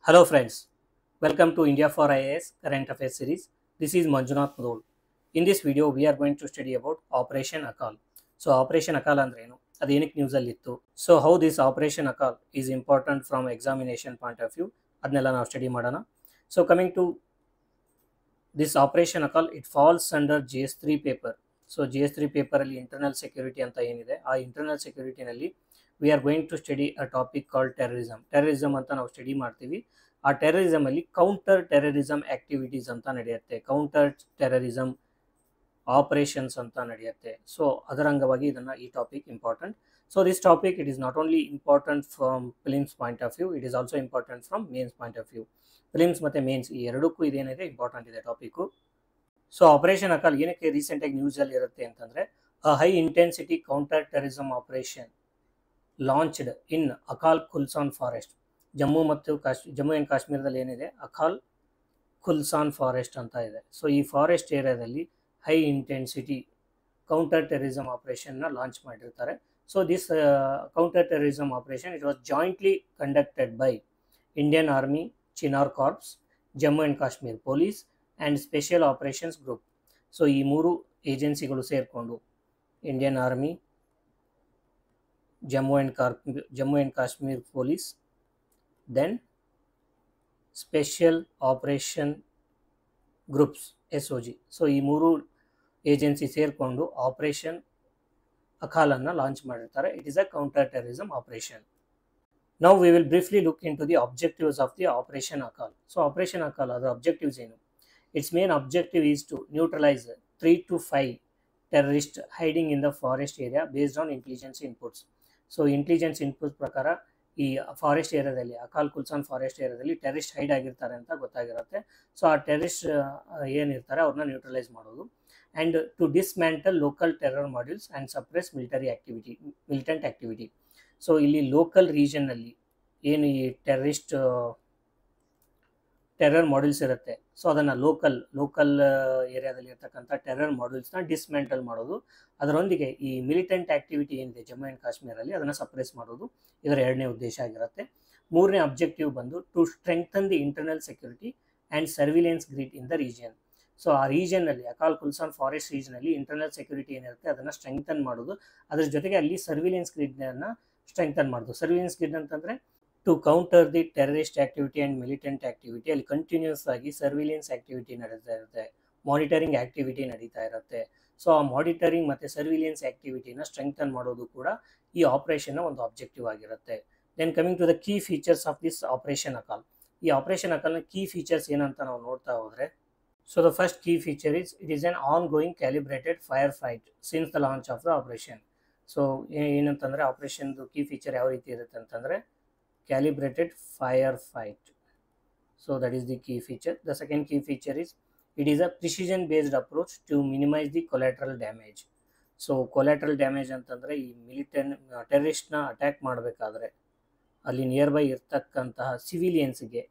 Hello friends, welcome to India for IAS Current Affairs series. This is Manjunath Mudol. In this video, we are going to study about Operation Akal. So Operation Akal ಅಂದ್ರೇನು ಅದು ಏನಕ್ಕೆ news ಅಲ್ಲಿ ಇತ್ತು so how this operation Akal is important from examination point of view ಅದನ್ನೆಲ್ಲ ನಾವು study ಮಾಡೋಣ so coming to this operation Akal it falls under GS3 paper so GS3 ಪೇಪರಲ್ಲಿ internal security ಅಂತ ಏನಿದೆ ಆ ಇಂಟರ್ನಲ್ ಸೆಕ್ಯೂರಿಟಿನಲ್ಲಿ we are going to study a topic called terrorism ಅಂತ ನಾವು ಸ್ಟಡಿ ಮಾಡ್ತೀವಿ ಆ ಟೆರರಿಸಮ್ ಅಲ್ಲಿ ಕೌಂಟರ್ ಟೆರರಿಸಮ್ ಆಕ್ಟಿವಿಟೀಸ್ ಅಂತ ನಡೆಯುತ್ತೆ ಕೌಂಟರ್ ಟೆರರಿಸಮ್ ಆಪರೇಷನ್ಸ್ ಅಂತ ನಡೆಯುತ್ತೆ ಸೊ ಅದರ ಅಂಗವಾಗಿ ಇದನ್ನ ಈ topic important so this topic it is not only important from prelims point of view it is also important from mains point of view prelims ಮತ್ತೆ mains ಈ ಎರಡಕ್ಕೂ ಇದೇನಿದೆ ಇಂಪಾರ್ಟೆಂಟ್ ಇದೆ ಟಾಪಿಕ್ ಸೊ ಆಪರೇಷನ್ ಅಕಾಲ್ ಏನಕ್ಕೆ ರೀಸೆಂಟ್ ಆಗಿ news ಅಲ್ಲಿ ಇರುತ್ತೆ ಅಂತಂದ್ರೆ high intensity counter terrorism operation launched in Akal Khulsan forest Jammu and ಕಾಶ್ಮೀರದಲ್ಲಿ ಏನಿದೆ ಅಕಾಲ್ ಖುಲ್ಸಾನ್ ಫಾರೆಸ್ಟ್ ಅಂತ ಇದೆ ಸೊ ಈ ಫಾರೆಸ್ಟ್ ಏರಿಯಾದಲ್ಲಿ ಹೈ ಇಂಟೆನ್ಸಿಟಿ ಕೌಂಟರ್ ಟೆರರಿಸಮ್ ಆಪರೇಷನ್ನ ಲಾಂಚ್ ಮಾಡಿರ್ತಾರೆ so this counter terrorism operation it was jointly conducted by Indian army Chinar corps Jammu and Kashmir police and special operations group so ಈ ಮೂರು ಏಜೆನ್ಸಿಗಳು ಸೇರಿಕೊಂಡು Indian army Jammu and Kashmir police then special operation groups SOG so ಈ ಮೂರು agency ಸೇರಿಕೊಂಡು operation ಅಕಾಲನ್ನು launch ಮಾಡಿರ್ತಾರೆ it is a counter terrorism operation now we will briefly look into the objectives of the operation Akal so operation Akhal ಅದರ objectives ಏನು it's main objective is to neutralise 3 to 5 terrorist hiding in the forest area based on intelligence inputs so intelligence input ಪ್ರಕಾರ ಈ forest ಏರಿಯಾದಲ್ಲಿ Akhal Khulsan forest ಏರಿಯಾದಲ್ಲಿ terrorist hide ಆಗಿರ್ತಾರೆ ಅಂತ ಗೊತ್ತಾಗಿರುತ್ತೆ so ಆ terrorist ಏನಿರ್ತಾರೆ ಅವ್ರನ್ನ ನ್ಯೂಟ್ರಲೈಸ್ ಮಾಡೋದು and to dismantle local terror modules and suppress militant activity so ಇಲ್ಲಿ ಲೋಕಲ್ ರೀಜನ್ನಲ್ಲಿ ಏನು ಈ ಟೆರರ್ ಮಾಡ್ಯೂಲ್ಸ್ ಇರುತ್ತೆ ಸೊ ಅದನ್ನು ಲೋಕಲ್ ಏರಿಯಾದಲ್ಲಿ ಇರ್ತಕ್ಕಂಥ ಟೆರರ್ ಮಾಡ್ಯೂಲ್ಸ್ನ ಡಿಸ್ಮ್ಯಾಂಟಲ್ ಮಾಡೋದು ಅದರೊಂದಿಗೆ ಈ ಮಿಲಿಟೆಂಟ್ ಆಕ್ಟಿವಿಟಿ ಏನಿದೆ ಜಮ್ಮು ಆ್ಯಂಡ್ ಕಾಶ್ಮೀರಲ್ಲಿ ಅದನ್ನು ಸಪ್ರೆಸ್ ಮಾಡೋದು ಇದರ ಎರಡನೇ ಉದ್ದೇಶ ಆಗಿರುತ್ತೆ ಮೂರನೇ ಅಬ್ಜೆಕ್ಟಿವ್ ಬಂದು to strengthen the internal security and surveillance grid in the region so ಆ ರೀಜನ್ನಲ್ಲಿ ಅಕಾಲ್ ಖುಲ್ಸಾನ್ ಫಾರೆಸ್ಟ್ ರೀಜನಲ್ಲಿ ಇಂಟರ್ನಲ್ ಸೆಕ್ಯೂರಿಟಿ ಏನಿರುತ್ತೆ ಅದನ್ನು ಸ್ಟ್ರೆಂಗ್ಥನ್ ಮಾಡೋದು ಅದ್ರ ಜೊತೆಗೆ ಅಲ್ಲಿ ಸರ್ವಿಲೆನ್ಸ್ ಗ್ರಿಡ್ನ ಸ್ಟ್ರೆಂಗ್ಥನ್ ಮಾಡೋದು ಸರ್ವಿಲೆನ್ಸ್ ಗ್ರಿಡ್ ಅಂತಂದರೆ to counter the terrorist activity and militant activity ಅಲ್ಲಿ ಕಂಟಿನ್ಯೂಸ್ ಆಗಿ ಸರ್ವಿಲೆನ್ಸ್ ಆಕ್ಟಿವಿಟಿ ನಡೀತಾ ಇರುತ್ತೆ ಮಾನಿಟರಿಂಗ್ ಆಕ್ಟಿವಿಟಿ ನಡೀತಾ ಇರುತ್ತೆ ಸೊ ಆ ಮಾನಿಟರಿಂಗ್ ಮತ್ತು ಸರ್ವಿಲೆನ್ಸ್ ಆಕ್ಟಿವಿಟಿನ ಸ್ಟ್ರೆಂಗ್ಥನ್ ಮಾಡೋದು ಕೂಡ ಈ ಆಪರೇಷನ್ನ ಒಂದು ಆಬ್ಜೆಕ್ಟಿವ್ ಆಗಿರುತ್ತೆ then coming to the key features of this operation Akal ಈ ಆಪರೇಷನ್ ಅಕಾಲ್ನ ಕೀ ಫೀಚರ್ಸ್ ಏನಂತ ನಾವು ನೋಡ್ತಾ ಹೋದರೆ so the first key feature it is ongoing calibrated fire fight since the launch of the operation so ಏನಂತಂದರೆ ಆಪರೇಷನ್ದು key feature ಯಾವ ರೀತಿ ಇರುತ್ತೆ ಅಂತಂದರೆ calibrated firefight so that is the key feature the second key feature is it is a precision based approach to minimize the collateral damage so collateral damage ಅಂತಂದ್ರೆ ಈ terrorist ನ attack ಮಾಡಬೇಕಾದ್ರೆ ಅಲ್ಲಿ near by ಇರ್ತಕ್ಕಂತಹ ಸಿವಿಲಿಯನ್ಸ್ಗೆ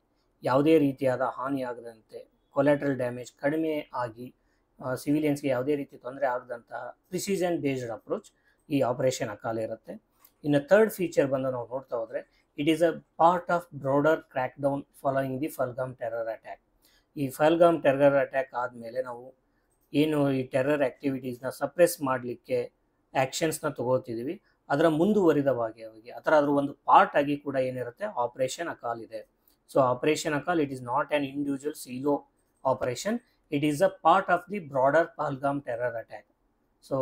ಯಾವುದೇ ರೀತಿಯಾದ ಹಾನಿ ಆಗದಂತೆ ಕೊಲಾಟ್ರಲ್ ಡ್ಯಾಮೇಜ್ ಕಡಿಮೆ ಆಗಿ ಸಿವಿಲಿಯನ್ಸ್ಗೆ ಯಾವುದೇ ರೀತಿ ತೊಂದರೆ ಆಗದಂತಹ ಪ್ರಿಸಿಷನ್ ಬೇಸ್ಡ್ ಅಪ್ರೋಚ್ ಈ ಆಪರೇಷನ್ ಅಕಾಲ್ ಇರುತ್ತೆ ಇನ್ನು ಥರ್ಡ್ ಫೀಚರ್ ಬಂದು ನಾವು ನೋಡ್ತಾ ಹೋದರೆ it is a part of broader crackdown following the Pahalgam terror attack ಈ ಫಲ್ಗಾಮ್ ಟೆರರ್ ಅಟ್ಯಾಕ್ ಆದಮೇಲೆ ನಾವು ಏನು ಈ ಟೆರರ್ ಆ್ಯಕ್ಟಿವಿಟೀಸ್ನ ಸಪ್ರೆಸ್ ಮಾಡಲಿಕ್ಕೆ ಆ್ಯಕ್ಷನ್ಸ್ನ ತಗೋತಿದ್ದೀವಿ ಅದರ ಮುಂದುವರಿದ ಭಾಗವಾಗಿ ಅದರ ಒಂದು ಪಾರ್ಟ್ ಆಗಿ ಕೂಡ ಏನಿರುತ್ತೆ ಆಪರೇಷನ್ ಅಕಾಲ್ ಇದೆ so operation Akal it is not an individual silo operation it is a part of the broader Pahalgam terror attack so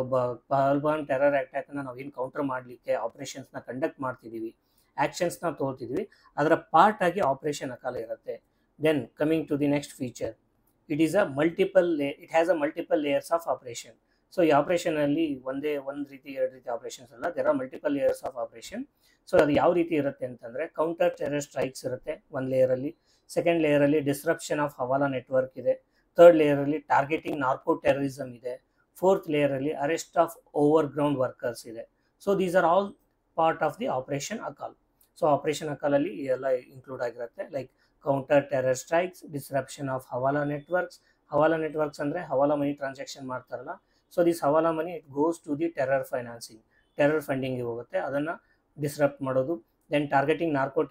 Pahalgam terror ಅಟ್ಯಾಕ್ನ ನಾವು ಏನು ಕೌಂಟರ್ ಮಾಡಲಿಕ್ಕೆ ಆಪರೇಷನ್ಸ್ನ ಕಂಡಕ್ಟ್ ಮಾಡ್ತಿದ್ದೀವಿ ಆ್ಯಕ್ಷನ್ಸ್ನ ತೋರ್ತಿದ್ವಿ ಅದರ ಪಾರ್ಟ್ ಆಗಿ ಆಪರೇಷನ್ ಅಕಾಲ್ ಇರುತ್ತೆ then coming to the next feature it has a multiple layers of operation so ಈ ಆಪರೇಷನಲ್ಲಿ ಒಂದು ರೀತಿ ಎರಡು ರೀತಿ ಆಪರೇಷನ್ಸ್ ಅಲ್ಲ there are multiple layers of operation so ಅದು ಯಾವ ರೀತಿ ಇರುತ್ತೆ ಅಂತಂದರೆ ಕೌಂಟರ್ ಟೆರರ್ ಸ್ಟ್ರೈಕ್ಸ್ ಇರುತ್ತೆ ಒಂದು ಲೇಯರಲ್ಲಿ ಸೆಕೆಂಡ್ ಲೇಯರಲ್ಲಿ ಡಿಸ್ರಪ್ಷನ್ ಆಫ್ ಹವಾಲಾ ನೆಟ್ವರ್ಕ್ ಇದೆ ಥರ್ಡ್ ಲೇಯರಲ್ಲಿ ಟಾರ್ಗೆಟಿಂಗ್ ನಾರ್ಕೋ ಟೆರರಿಸಮ್ ಇದೆ ಫೋರ್ತ್ ಲೇಯರಲ್ಲಿ arrest of over ground workers ಇದೆ so these are all part of the operation Akal so operation ಅಕಾಲಲ್ಲಿ ಎಲ್ಲ ಇನ್ಕ್ಲೂಡ್ ಆಗಿರುತ್ತೆ like counter terror strikes disruption of hawala networks ಅಂದರೆ hawala money transaction ಮಾಡ್ತಾರಲ್ಲ so this hawala money it goes to the terror ಫಂಡಿಂಗ್ಗೆ ಹೋಗುತ್ತೆ ಅದನ್ನು disrupt ಮಾಡೋದು ದೆನ್ ಟಾರ್ಗೆಟಿಂಗ್ ನಾರ್ಕೋ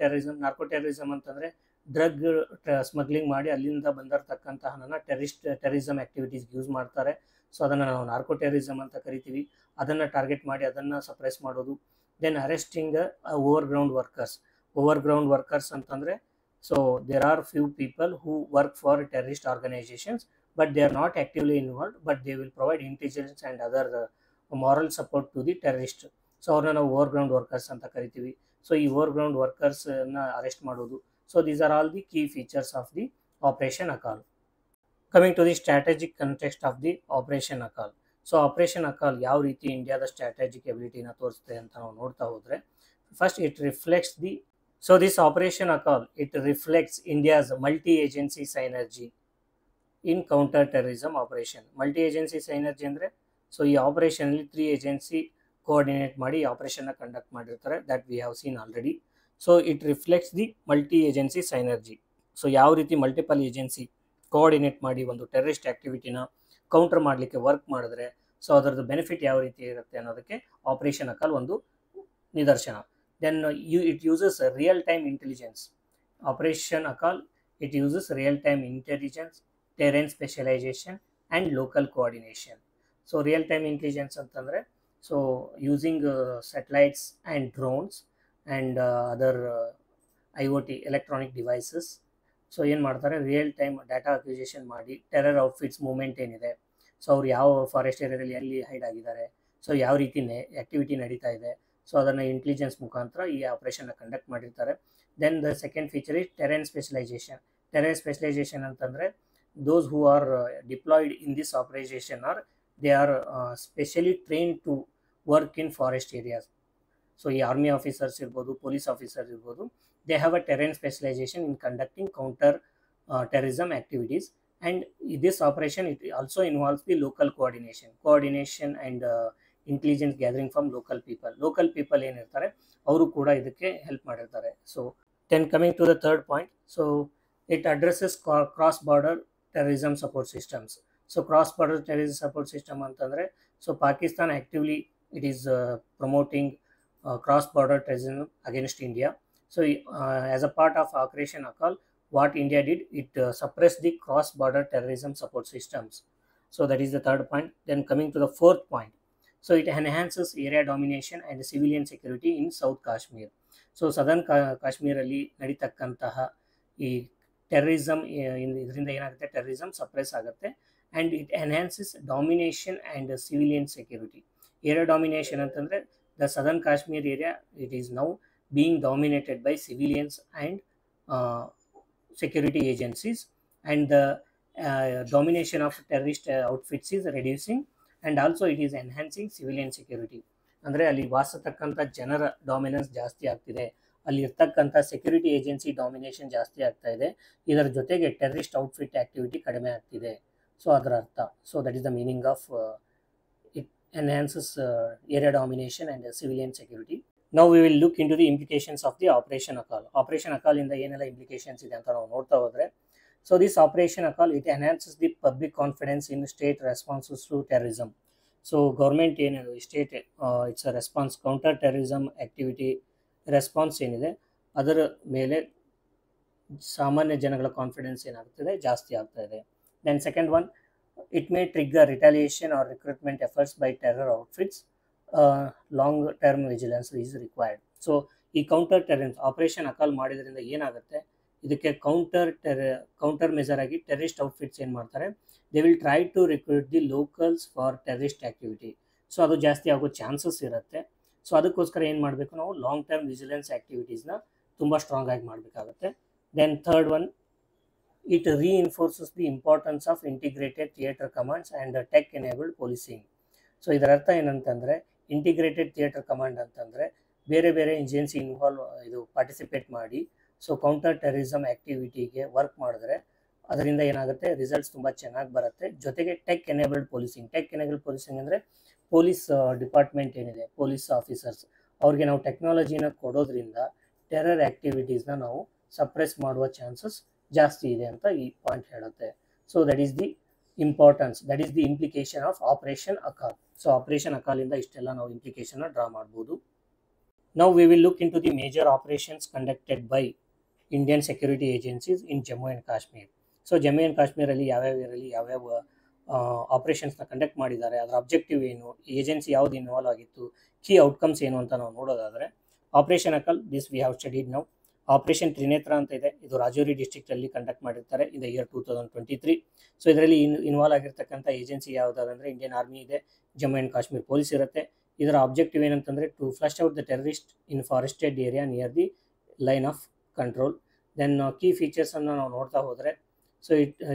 ಟೆರರಿಸಮ್ ಅಂತಂದರೆ ಡ್ರಗ್ ಸ್ಮಗ್ಲಿಂಗ್ ಮಾಡಿ ಅಲ್ಲಿಂದ ಬಂದಿರತಕ್ಕಂಥ ಹಣನ ಟೆರರಿಸಮ್ ಆಕ್ಟಿವಿಟೀಸ್ಗೆ ಯೂಸ್ ಮಾಡ್ತಾರೆ. ಸೊ ಅದನ್ನು ನಾವು ನಾರ್ಕೋ ಟೆರರಿಸಮ್ ಅಂತ ಕರಿತೀವಿ. ಅದನ್ನು ಟಾರ್ಗೆಟ್ ಮಾಡಿ ಅದನ್ನು ಸಪ್ರೆಸ್ ಮಾಡೋದು. Then arresting over ground workers ಅಂತಂದರೆ, so there are few people who work for terrorist organisations but they are not actively involved but they will provide intelligence and other moral support to the terrorist. So ಅವ್ರನ್ನ ನಾವು over ground workers ಅಂತ ಕರಿತೀವಿ. So ಈ over ground ವರ್ಕರ್ಸ್ನ arrest ಮಾಡೋದು. So these are all the key features of the operation Akhal. Coming to the strategic context of the operation Akal. So operation Akal ಯಾವ ರೀತಿ ಇಂಡಿಯಾದ ಸ್ಟ್ರಾಟಜಿಕ್ ಎಬಿಲಿಟಿನ ತೋರಿಸುತ್ತೆ ಅಂತ ನಾವು ನೋಡ್ತಾ ಹೋದರೆ, first it reflects the so this operation Akal it reflects India's multi agency synergy in counter terrorism operation. Multi agency synergy ಅಂದರೆ, so ಈ ಆಪರೇಷನಲ್ಲಿ 3 ಏಜೆನ್ಸಿ ಕೋಆರ್ಡಿನೇಟ್ ಮಾಡಿ ಆಪರೇಷನ್ನ ಕಂಡಕ್ಟ್ ಮಾಡಿರ್ತಾರೆ. That we have seen already. So it reflects the multi agency synergy. So ಯಾವ ರೀತಿ multiple agency coordinate ಮಾಡಿ ಒಂದು ಟೆರರಿಸ್ಟ್ ಆ್ಯಕ್ಟಿವಿಟಿನ ಕೌಂಟರ್ ಮಾಡಲಿಕ್ಕೆ ವರ್ಕ್ ಮಾಡಿದ್ರೆ, ಸೊ ಅದರದ್ದು ಬೆನಿಫಿಟ್ ಯಾವ ರೀತಿ ಇರುತ್ತೆ ಅನ್ನೋದಕ್ಕೆ ಆಪರೇಷನ್ ಅಕಾಲ್ ಒಂದು ನಿದರ್ಶನ. Then it uses real time intelligence. Operation Akal it uses real time intelligence, terrain specialisation and local coordination. So real time intelligence ಅಂತಂದರೆ, so using satellites and drones and other IoT electronic devices. So ಏನು ಮಾಡ್ತಾರೆ, real time data acquisition ಮಾಡಿ terror outfits movement ಏನಿದೆ, so ಅವ್ರು ಯಾವ forest ಏರಿಯಾದಲ್ಲಿ ಎಲ್ಲಿ hide ಆಗಿದ್ದಾರೆ, ಸೊ ಯಾವ ರೀತಿ ಆ್ಯಕ್ಟಿವಿಟಿ ನಡೀತಾ ಇದೆ, ಸೊ ಅದನ್ನು ಇಂಟೆಲಿಜೆನ್ಸ್ ಮುಖಾಂತರ ಈ ಆಪರೇಷನ್ನ ಕಂಡಕ್ಟ್ ಮಾಡಿರ್ತಾರೆ. Then the second feature is terrain specialisation. Terrain specialisation ಅಂತಂದರೆ, those who are deployed in this operation they are specially trained to work in forest areas. So ಈ ಆರ್ಮಿ ಆಫೀಸರ್ಸ್ ಇರ್ಬೋದು, police officers ಇರ್ಬೋದು, they have a terrain specialization in conducting counter terrorism activities. And this operation it also involves the local coordination and intelligence gathering from local people ಏನಿರ್ತಾರೆ ಅವರು ಕೂಡ ಇದಕ್ಕೆ help ಮಾಡಿರ್ತಾರೆ. So then coming to the third point, so it addresses cross border terrorism support systems. So cross border terrorism support system ಅಂತಂದರೆ, so Pakistan actively it is promoting cross border terrorism against India. So as a part of Operation Akal, what India did, it suppressed the cross border terrorism support systems. So that is the third point. Then coming to the fourth point, so it enhances area domination and civilian security in South Kashmir. So southern Kashmir ಅಲ್ಲಿ ನಡೀತಕ್ಕಂತಹ ಈ terrorism ಇದರಿಂದ ಏನಾಗುತ್ತೆ, terrorism suppress ಆಗುತ್ತೆ. And it enhances domination and civilian security. Area domination ಅಂತಂದರೆ, the southern Kashmir area it is now being dominated by civilians and security agencies, and the domination of terrorist outfits is reducing, and also it is enhancing civilian security. ಅಂದರೆ ಅಲ್ಲಿ ವಾಸತಕ್ಕಂಥ ಜನರ dominance ಜಾಸ್ತಿ ಆಗ್ತಿದೆ, ಅಲ್ಲಿ ಇರ್ತಕ್ಕಂಥ security agency domination ಜಾಸ್ತಿ ಆಗ್ತಾ ಇದೆ, ಇದರ ಜೊತೆಗೆ ಟೆರರಿಸ್ಟ್ ಔಟ್ಫಿಟ್ ಆ್ಯಕ್ಟಿವಿಟಿ ಕಡಿಮೆ ಆಗ್ತಿದೆ. ಸೊ ಅದರ ಅರ್ಥ, so that is the meaning of it enhances area domination and civilian security. Now we will look into the implications of the Operation Akal. Operation Akal ಇಂದ ಏನೆಲ್ಲ ಇಂಪ್ಲಿಕೇಶನ್ಸ್ ಇದೆ ಅಂತ ನಾವು ನೋಡ್ತಾ ಹೋದರೆ, so this Operation Akal it enhances the public confidence in state responses to terrorism. So government ಏನಿದೆ, state it's a response, counter terrorism activity response ಏನಿದೆ ಅದರ ಮೇಲೆ ಸಾಮಾನ್ಯ ಜನಗಳ ಕಾನ್ಫಿಡೆನ್ಸ್ ಏನಾಗ್ತದೆ, ಜಾಸ್ತಿ ಆಗ್ತಾ ಇದೆ. Then second one, it may trigger retaliation or recruitment efforts by terror outfits. Long term vigilance is required. So ಈ ಕೌಂಟರ್ ಟೆರರಿಸಮ್ ಆಪರೇಷನ್ ಅಕಾಲ್ ಮಾಡಿದ್ರಿಂದ ಏನಾಗುತ್ತೆ, ಇದಕ್ಕೆ ಕೌಂಟರ್ ಮೆಜರ್ ಆಗಿ ಟೆರರಿಸ್ಟ್ ಔಟ್ಫಿಟ್ಸ್ ಏನು ಮಾಡ್ತಾರೆ, they will try to recruit the locals for terrorist activity. So ಅದು ಜಾಸ್ತಿ ಆಗೋ ಚಾನ್ಸಸ್ ಇರುತ್ತೆ. ಸೊ ಅದಕ್ಕೋಸ್ಕರ ಏನು ಮಾಡಬೇಕು, ನಾವು ಲಾಂಗ್ ಟರ್ಮ್ ವಿಜಿಲೆನ್ಸ್ ಆ್ಯಕ್ಟಿವಿಟೀಸ್ನ ತುಂಬ ಸ್ಟ್ರಾಂಗ್ ಆಗಿ ಮಾಡಬೇಕಾಗುತ್ತೆ. Then third one, it reinforces the importance of integrated theatre commands and tech enabled policing. So ಇದರ ಅರ್ಥ ಏನಂತಂದರೆ, ಇಂಟಿಗ್ರೇಟೆಡ್ ಥಿಯೇಟರ್ ಕಮಾಂಡ್ ಅಂತಂದರೆ ಬೇರೆ ಬೇರೆ ಏಜೆನ್ಸಿ ಪಾರ್ಟಿಸಿಪೇಟ್ ಮಾಡಿ ಸೊ ಕೌಂಟರ್ ಟೆರರಿಸಮ್ ಆ್ಯಕ್ಟಿವಿಟಿಗೆ ವರ್ಕ್ ಮಾಡಿದ್ರೆ ಅದರಿಂದ ಏನಾಗುತ್ತೆ, ರಿಸಲ್ಟ್ಸ್ ತುಂಬ ಚೆನ್ನಾಗಿ ಬರುತ್ತೆ. ಜೊತೆಗೆ ಟೆಕ್ ಎನೇಬಲ್ಡ್ ಪೊಲೀಸಿಂಗ್ ಅಂದರೆ ಪೊಲೀಸ್ ಡಿಪಾರ್ಟ್ಮೆಂಟ್ ಏನಿದೆ, ಪೊಲೀಸ್ ಆಫೀಸರ್ಸ್ ಅವ್ರಿಗೆ ನಾವು ಟೆಕ್ನಾಲಜಿನ ಕೊಡೋದ್ರಿಂದ ಟೆರರ್ ಆ್ಯಕ್ಟಿವಿಟೀಸ್ನ ನಾವು ಸಪ್ರೆಸ್ ಮಾಡುವ ಚಾನ್ಸಸ್ ಜಾಸ್ತಿ ಇದೆ ಅಂತ ಈ ಪಾಯಿಂಟ್ ಹೇಳುತ್ತೆ. So that is the importance, that is the implication of operation Akal. So operation ಅಕಾಲಿಂದ ಇಷ್ಟೆಲ್ಲ ನಾವು ಇಂಪ್ಲಿಕೇಶನ್ನ ಡ್ರಾ ಮಾಡ್ಬೋದು. Now we will look into the major operations conducted by Indian security agencies in Jammu and Kashmir. So Jammu and ಕಾಶ್ಮೀರಲ್ಲಿ ಯಾವ್ಯಾವ ಆಪರೇಷನ್ಸ್ನ conduct ಮಾಡಿದ್ದಾರೆ, ಅದರ ಅಬ್ಜೆಕ್ಟಿವ್ ಏನು, ಏಜೆನ್ಸಿ ಯಾವ್ದು ಇನ್ವಾಲ್ವ್ ಆಗಿತ್ತು, ಕೀ ಔಟ್ಕಮ್ಸ್ ಏನು ಅಂತ ನಾವು ನೋಡೋದಾದರೆ, operation Akal this we have studied now. Operation Trinetra ಅಂತ ಇದೆ, ಇದು ರಾಜೌರಿ ಡಿಸ್ಟ್ರಿಕ್ಟಲ್ಲಿ ಕಂಡಕ್ಟ್ ಮಾಡಿರ್ತಾರೆ ಇನ್ ದ ಇಯರ್ 2023. ಸೊ ಇದರಲ್ಲಿ ಇನ್ವಾಲ್ವ್ ಆಗಿರ್ತಕ್ಕಂಥ ಏಜೆನ್ಸಿ ಯಾವುದಾದಂದರೆ ಇಂಡಿಯನ್ ಆರ್ಮಿ ಇದೆ, ಜಮ್ಮು ಆ್ಯಂಡ್ ಕಾಶ್ಮೀರ್ ಪೊಲೀಸ್ ಇರುತ್ತೆ. ಇದರ ಆಬ್ಜೆಕ್ಟಿವ್ ಏನಂತಂದರೆ to flush out the terrorist in forested area near the line of control. Then key ಫೀಚರ್ಸನ್ನು ನಾವು ನೋಡ್ತಾ ಹೋದರೆ, ಸೊ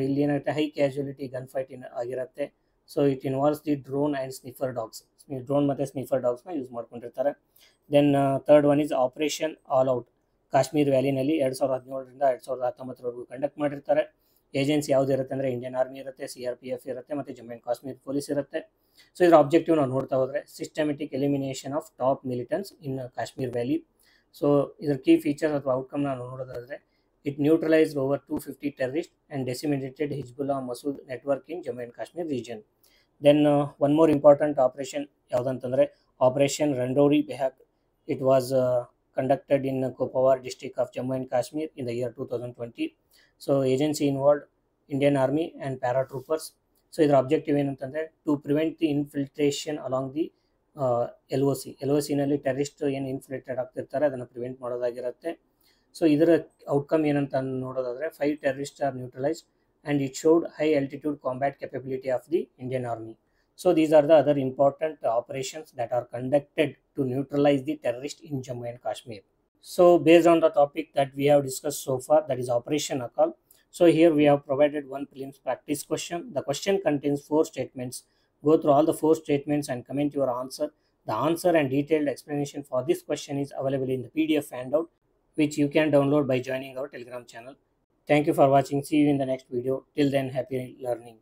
ಇಲ್ಲಿ ಏನಾಗುತ್ತೆ, ಹೈ ಕ್ಯಾಶುಯಾಲಿಟಿ ಗನ್ ಫೈಟ್ ಆಗಿರುತ್ತೆ. So it involves the drone and sniffer dogs, drone ಮತ್ತು ಸ್ನಿಫರ್ ಡಾಗ್ಸ್ನ ಯೂಸ್ ಮಾಡ್ಕೊಂಡಿರ್ತಾರೆ. Then third one is operation all out, Kashmir ವ್ಯಾಲಿನಲ್ಲಿ 2017ರಿಂದ 2019ವರೆಗೂ ಕಂಡಕ್ಟ್ ಮಾಡಿರ್ತಾರೆ. ಏಜೆನ್ಸಿ ಯಾವ್ದು ಇರುತ್ತೆ ಅಂದರೆ ಇಂಡಿಯನ್ ಆರ್ಮಿ ಇರುತ್ತೆ, CRPF ಇರುತ್ತೆ, ಮತ್ತು ಜಮ್ಮು ಆ್ಯಂಡ್ ಕಾಶ್ಮೀರ್ ಪೊಲೀಸ್ ಇರುತ್ತೆ. ಸೊ ಇದರ ಆಬ್ಜೆಕ್ಟಿವ್ ನಾವು ನೋಡ್ತಾ ಹೋದರೆ systematic elimination of top militants in Kashmir valley. So ಇದರ ಕೀ ಫೀಚರ್ಸ್ ಅಥವಾ ಔಟ್ಕಮ್ನ ನಾವು ನೋಡೋದಾದರೆ, it neutralised over 250 terrorist and disseminated Hezbollah Masood network in Jammu and Kashmir region. Then one more important operation ಯಾವುದಂತಂದರೆ operation Randori Behak. It was conducted in Kupawar district of Jammu and Kashmir in the year 2020. So agency involved Indian Army and paratroopers. So ಇದರ objective ಏನಂತಂದರೆ to prevent the infiltration along the LOC ನಲ್ಲಿ terrorist ಏನು infiltrate ಆಗ್ತಿರ್ತಾರೆ ಅದನ್ನು prevent ಮಾಡೋದಾಗಿರುತ್ತೆ. So ಇದರ outcome ಏನಂತ ನೋಡೋದಾದರೆ 5 terrorist are neutralised and it showed high altitude combat capability of the Indian army. So these are the other important operations that are conducted to neutralize the terrorist in Jammu and Kashmir. So based on the topic that we have discussed so far, that is Operation Akal. So here we have provided one prelims practice question. The question contains 4 statements. Go through all the 4 statements and comment your answer. The answer and detailed explanation for this question is available in the PDF handout, which you can download by joining our Telegram channel. Thank you for watching. See you in the next video. Till then, happy learning.